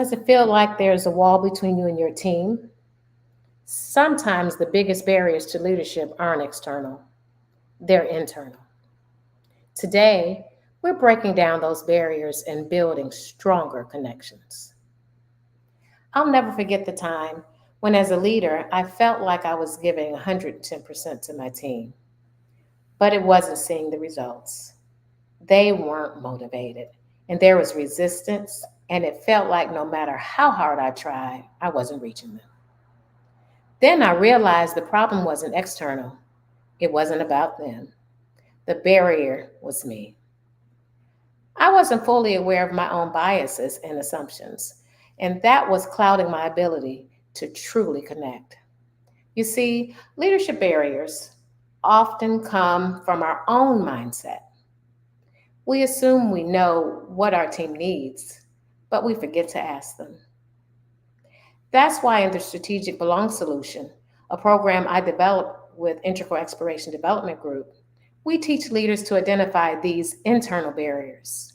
Does it feel like there's a wall between you and your team? Sometimes the biggest barriers to leadership aren't external, they're internal. Today, we're breaking down those barriers and building stronger connections. I'll never forget the time when, as a leader, I felt like I was giving 110% to my team, but it wasn't seeing the results. They weren't motivated, and there was resistance, and it felt like no matter how hard I tried, I wasn't reaching them. Then I realized the problem wasn't external, it wasn't about them. The barrier was me. I wasn't fully aware of my own biases and assumptions, and that was clouding my ability to truly connect. You see, leadership barriers often come from our own mindset. We assume we know what our team needs, but we forget to ask them. That's why in the Strategic Belong Solution, a program I developed with Integral Exploration Development Group, we teach leaders to identify these internal barriers.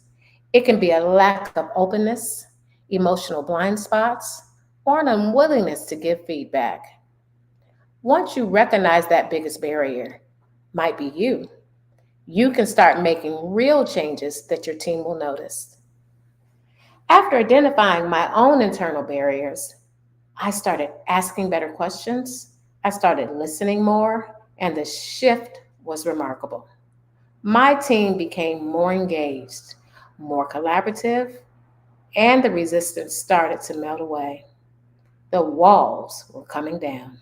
It can be a lack of openness, emotional blind spots, or an unwillingness to give feedback. Once you recognize that biggest barrier might be you can start making real changes that your team will notice. After identifying my own internal barriers, I started asking better questions, I started listening more, and the shift was remarkable. My team became more engaged, more collaborative, and the resistance started to melt away. The walls were coming down.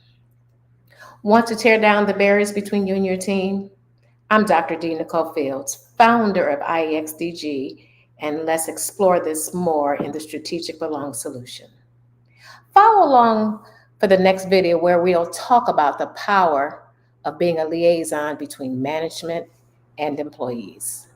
Want to tear down the barriers between you and your team? I'm Dr. DNicole Fields, founder of IEXDG, and let's explore this more in the Strategic Belong Solution. Follow along for the next video where we'll talk about the power of being a liaison between management and employees.